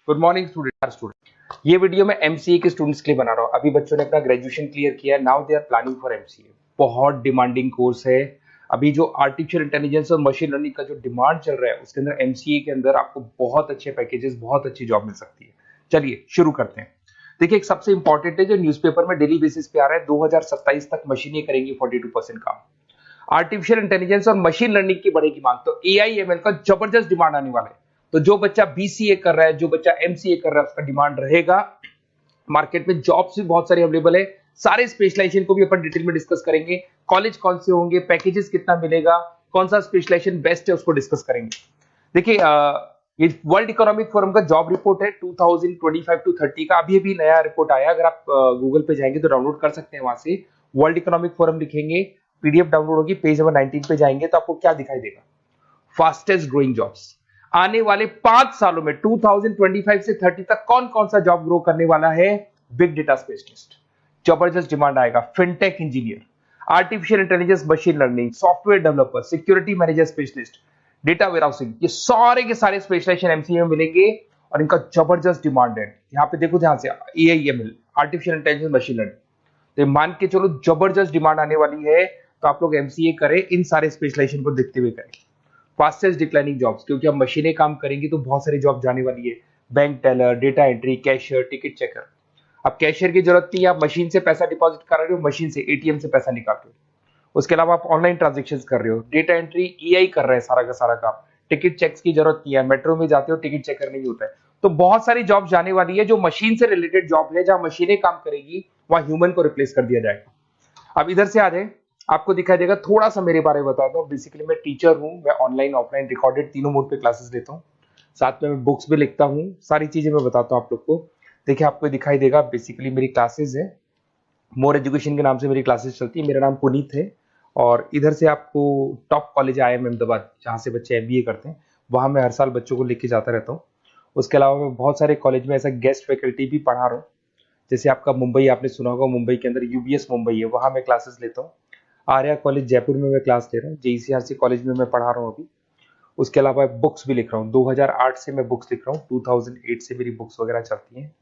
Good morning student. ये video मैं MCA के स्टूडेंट्स के लिए बना रहा हूँ। अभी बच्चों ने अपना ग्रेजुएशन क्लियर किया है, now they are planning for MCA. बहुत डिमांडिंग कोर्स है। अभी जो आर्टिफिशियल इंटेलिजेंस और मशीन लर्निंग का जो डिमांड चल रहा है उसके अंदर एमसीए के अंदर आपको बहुत अच्छे पैकेजेस, बहुत अच्छी जॉब मिल सकती है। चलिए शुरू करते हैं। देखिए, एक सबसे इंपॉर्टेंट है जो न्यूज़पेपर में डेली बेसिस पे आ रहा है, 2027 तक मशीनें करेंगी 42% काम। आर्टिफिशियल इंटेलिजेंस और मशीन लर्निंग की बढ़ेगी मांग, तो एआई एमएल का जबरदस्त डिमांड आने वाला है। तो जो बच्चा बीसीए कर रहा है, जो बच्चा एमसीए कर रहा है, उसका डिमांड रहेगा। मार्केट में जॉब्स भी बहुत सारी अवेलेबल है। सारे स्पेशलाइजेशन को भी अपन डिटेल में डिस्कस करेंगे। कॉलेज कौन से होंगे, पैकेजेस कितना मिलेगा, कौन सा स्पेशलाइजेशन बेस्ट है, उसको डिस्कस करेंगे। देखिए, ये वर्ल्ड इकोनॉमिक फोरम का जॉब रिपोर्ट है 2025 टू 30 का। अभी अभी नया रिपोर्ट आया, अगर आप गूगल पे जाएंगे तो डाउनलोड कर सकते हैं। वहां से वर्ल्ड इकोनॉमिक फोरम लिखेंगे, पीडीएफ डाउनलोड होगी, पेज नंबर 19 पे जाएंगे तो आपको क्या दिखाई देगा? Fastest growing jobs. आने वाले 5 सालों में 2025 से 30 तक कौन कौन सा जॉब ग्रो करने वाला है? बिग डेटा स्पेशलिस्ट, जबरदस्त डिमांड आएगा। Fintech engineer, artificial intelligence, machine learning, software developer, security manager specialist, data warehousing, ये सारे के सारे स्पेशलाइजेशन एमसीए में मिलेंगे और इनका जबरदस्त डिमांड है। यहाँ पे देखो ध्यान से, AIML, artificial intelligence, machine learning, तो मान के चलो जबरदस्त डिमांड आने वाली है। तो आप लोग एमसीए करें, इन सारे स्पेशलाइजेशन को देखते हुए करें। फास्टेस्ट डिक्लाइनिंग जॉब्स, क्योंकि अब मशीनें काम करेंगी तो बहुत सारी जॉब जाने वाली है। Bank teller, data entry, cashier, ticket checker. अब कैशियर की जरूरत नहीं है, आप मशीन से पैसा डिपॉजिट कर रहे हो, मशीन से एटीएम से पैसा निकाल रहे हो। उसके अलावा आप ऑनलाइन ट्रांजेक्शन कर रहे हो, डेटा एंट्री एआई कर रहे हैं सारा का सारा काम। टिकट चेक्स की जरूरत नहीं है, मेट्रो में जाते हो टिकट चेकर नहीं होता है। तो बहुत सारी जॉब जाने वाली है जो मशीन से रिलेटेड जॉब है, जहां मशीनें काम करेगी वहां ह्यूमन को रिप्लेस कर दिया जाएगा। अब इधर से आ जाए, आपको दिखाई देगा। थोड़ा सा मेरे बारे में बताता हूँ। बेसिकली मैं टीचर हूँ, मैं ऑनलाइन ऑफलाइन रिकॉर्डेड तीनों मोड पे क्लासेस लेता हूँ। साथ में मैं बुक्स भी लिखता हूँ, सारी चीजें मैं बताता हूँ आप लोग को। देखिए, आपको दिखाई देगा, बेसिकली मेरी क्लासेस है, मोर एजुकेशन के नाम से मेरी क्लासेस चलती है। मेरा नाम पुनीत है। और इधर से आपको टॉप कॉलेज IIM अहमदाबाद, जहाँ से बच्चे एमबीए करते हैं, वहाँ मैं हर साल बच्चों को लेके जाता रहता हूँ। उसके अलावा मैं बहुत सारे कॉलेज में ऐसा गेस्ट फैकल्टी भी पढ़ा रहा हूँ। जैसे आपका मुंबई, आपने सुना होगा, मुंबई के अंदर यूबीएस मुंबई है, वहाँ मैं क्लासेस लेता हूँ। आर्या कॉलेज जयपुर में मैं क्लास ले रहा हूँ। जेईसीआरसी कॉलेज में मैं पढ़ा रहा हूँ अभी। उसके अलावा बुक्स भी लिख रहा हूँ। 2008 से मैं बुक्स लिख रहा हूँ, 2008 से मेरी बुक्स वगैरह चलती हैं।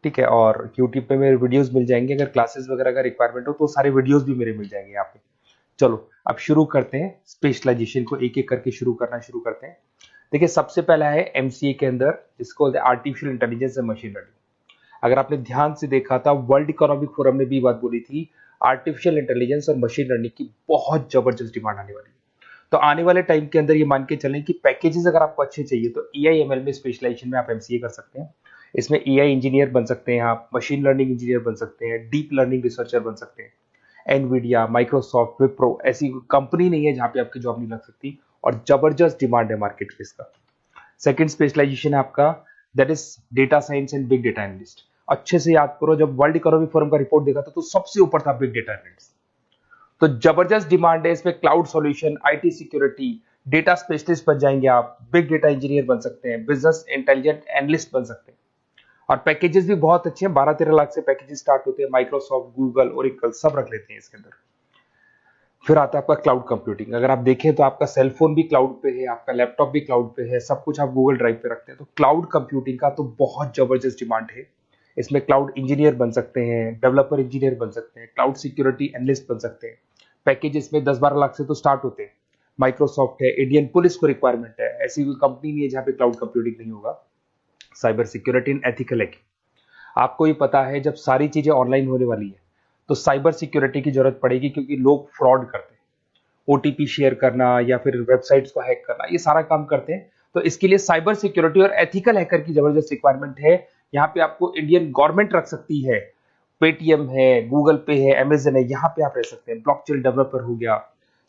ठीक है, और यूट्यूब पे मेरे वीडियोस मिल जाएंगे। अगर क्लासेस वगैरह का रिक्वायरमेंट हो तो सारे वीडियोस भी मेरे मिल जाएंगे यहाँ पे। चलो अब शुरू करते हैं, स्पेशलाइजेशन को एक एक करके शुरू करते हैं। देखिए, सबसे पहला है एमसीए के अंदर, जिसको artificial intelligence and machine learning. अगर आपने ध्यान से देखा था, वर्ल्ड इकोनॉमिक फोरम ने भी बात बोली थी, आर्टिफिशियल इंटेलिजेंस और मशीन लर्निंग की बहुत जबरदस्त डिमांड आने वाली है। तो आने वाले टाइम के अंदर ये मान के चलें कि पैकेजेस अगर आपको अच्छे चाहिए तो एआईएमएल में स्पेशलाइजेशन में आप एमसीए कर सकते हैं। इसमें एआई इंजीनियर बन सकते हैं, आप मशीन लर्निंग इंजीनियर बन सकते हैं, डीप लर्निंग रिसर्चर बन सकते हैं। एनवीडिया, माइक्रोसॉफ्ट, विप्रो, ऐसी कंपनी नहीं है जहां पे आपकी जॉब नहीं लग सकती, और जबरदस्त डिमांड है मार्केट में इसका। सेकंड स्पेशलाइजेशन है आपका, that is data science and big data analyst. अच्छे से याद करो, जब वर्ल्ड इकोनॉमिक फोरम का रिपोर्ट देखा था तो सबसे ऊपर था बिग डेटा एनालिस्ट। तो जबरदस्त डिमांड है इसमें। Cloud solution, IT security, data specialist बन जाएंगे आप, बिग डेटा इंजीनियर बन सकते हैं, बिजनेस इंटेलिजेंट एनालिस्ट बन सकते हैं। और पैकेजेस भी बहुत अच्छे हैं, 12-13 लाख से पैकेजेस स्टार्ट होते हैं। माइक्रोसॉफ्ट, गूगल, ओरेकल सब रख लेते हैं इसके अंदर। फिर आता है आपका क्लाउड कंप्यूटिंग। अगर आप देखें तो आपका सेल फोन भी क्लाउड पे है, आपका लैपटॉप भी क्लाउड पे है, सब कुछ आप गूगल ड्राइव पे रखते हैं। तो क्लाउड कंप्यूटिंग का तो बहुत जबरदस्त डिमांड है। इसमें क्लाउड इंजीनियर बन सकते हैं, डेवलपर इंजीनियर बन सकते हैं, क्लाउड सिक्योरिटी एनालिस्ट बन सकते हैं। पैकेज इसमें 10-12 लाख से तो स्टार्ट होते हैं। माइक्रोसॉफ्ट है, इंडियन पुलिस को रिक्वायरमेंट है, ऐसी कोई कंपनी नहीं है जहां पे क्लाउड कंप्यूटिंग नहीं होगा। Cyber security and ethical hacking, आपको ही पता है जब सारी चीजें ऑनलाइन होने वाली है तो साइबर सिक्योरिटी की जरूरत पड़ेगी, क्योंकि लोग फ्रॉड करते हैं। ओटीपी शेयर करना या फिर वेबसाइट्स को हैक करना, ये सारा काम करते हैं। तो इसके लिए साइबर सिक्योरिटी और एथिकल हैकर की जबरदस्त रिक्वायरमेंट है। यहाँ पे आपको इंडियन गवर्नमेंट रख सकती है, पेटीएम है, गूगल पे है, अमेजन है, यहाँ पे आप रह सकते हैं। ब्लॉकचेन डेवलपर हो गया,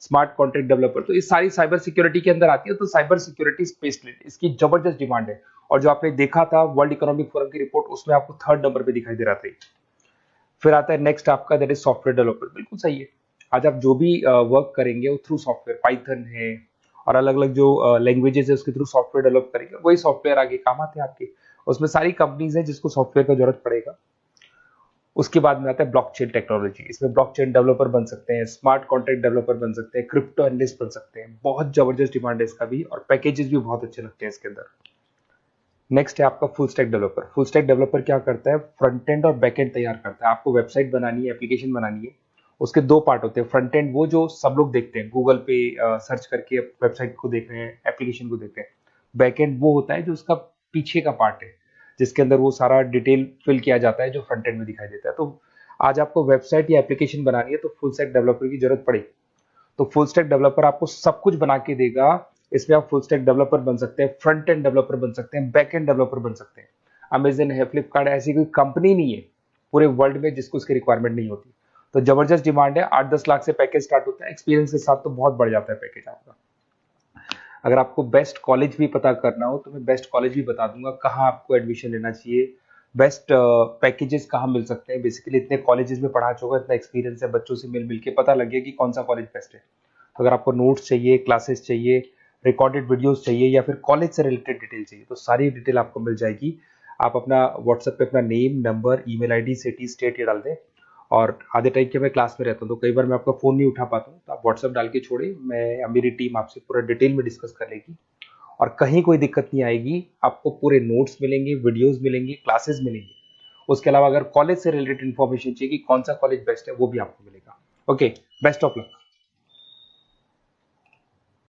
स्मार्ट कॉन्ट्रैक्ट डेवलपर, तो ये सारी साइबर सिक्योरिटी के अंदर आती है। तो साइबर सिक्योरिटी स्पेशलिस्ट, इसकी जबरदस्त डिमांड है। और जो आपने देखा था वर्ल्ड इकोनॉमिक फोरम की रिपोर्ट, उसमें आपको 3rd नंबर पे दिखाई दे रहा था। फिर आता है नेक्स्ट आपका, दैट इज सॉफ्टवेयर डेवलपर। बिल्कुल सही है। आज आप जो भी वर्क करेंगे वो थ्रू सॉफ्टवेयर, पाइथन है और अलग अलग जो लैंग्वेजेस है उसके थ्रू सॉफ्टवेयर डेवलप करेंगे, वही सॉफ्टवेयर आगे काम आते हैं आपके। उसमें सारी कंपनीज है जिसको सॉफ्टवेयर का जरूरत पड़ेगा। उसके बाद में आता है ब्लॉकचेन टेक्नोलॉजी। इसमें ब्लॉकचेन डेवलपर बन सकते हैं, स्मार्ट कॉन्ट्रैक्ट डेवलपर बन सकते हैं, क्रिप्टो एनालिस्ट बन सकते हैं। बहुत जबरदस्त डिमांड है इसका भी, और पैकेजेस भी बहुत अच्छे लगते हैं इसके अंदर। नेक्स्ट है आपका full stack developer. Full stack developer क्या करता है, फ्रंट एंड और बैक एंड तैयार करता है। आपको वेबसाइट बनानी है, एप्लीकेशन बनानी है, उसके दो पार्ट होते हैं। फ्रंट एंड वो जो सब लोग देखते हैं, गूगल पे सर्च करके वेबसाइट को देख रहे हैं, एप्लीकेशन को देख रहे हैं। बैक एंड वो होता है जो उसका पीछे का पार्ट है, जिसके अंदर वो सारा डिटेल फिल किया जाता है जो फ्रंट एंड में दिखाई देता है। तो आज आपको वेबसाइट या एप्लीकेशन बनानी है तो फुल स्टैक डेवलपर की जरूरत पड़ेगी। तो फुल स्टैक डेवलपर आपको सब कुछ बना के देगा। इसमें आप फुल स्टैक डेवलपर बन सकते हैं, फ्रंट एंड डेवलपर बन सकते हैं, बैक एंड डेवलपर बन सकते हैं। अमेजन है, फ्लिपकार्ट, ऐसी कोई कंपनी नहीं है पूरे वर्ल्ड में जिसको उसकी रिक्वायरमेंट नहीं होती। तो जबरदस्त डिमांड है, 8-10 लाख से पैकेज स्टार्ट होता है, एक्सपीरियंस के साथ तो बहुत बढ़ जाता है पैकेज आपका। अगर आपको बेस्ट कॉलेज भी पता करना हो तो मैं बेस्ट कॉलेज भी बता दूंगा, कहाँ आपको एडमिशन लेना चाहिए, बेस्ट पैकेजेस कहाँ मिल सकते हैं। बेसिकली इतने कॉलेजेस में पढ़ा चुका, इतना एक्सपीरियंस है, बच्चों से मिल मिल के पता लग गया कि कौन सा कॉलेज बेस्ट है। अगर आपको नोट्स चाहिए, क्लासेस चाहिए, रिकॉर्डेड वीडियोस चाहिए या फिर कॉलेज से रिलेटेड डिटेल चाहिए, तो सारी डिटेल आपको मिल जाएगी। आप अपना व्हाट्सएप पे अपना name, number, email ID, city, state ये डाल दें। और आधे टाइम के मैं क्लास में रहता हूँ तो कई बार मैं आपका फ़ोन नहीं उठा पाता हूँ, तो आप व्हाट्सएप डाल के छोड़े, मैं या मेरी टीम आपसे पूरा डिटेल में डिस्कस कर लेगी। और कहीं कोई दिक्कत नहीं आएगी, आपको पूरे नोट्स मिलेंगे, वीडियोस मिलेंगे, क्लासेस मिलेंगे। उसके अलावा अगर कॉलेज से रिलेटेड इन्फॉर्मेशन चाहिए कि कौन सा कॉलेज बेस्ट है, वो भी आपको मिलेगा। Okay, best of luck.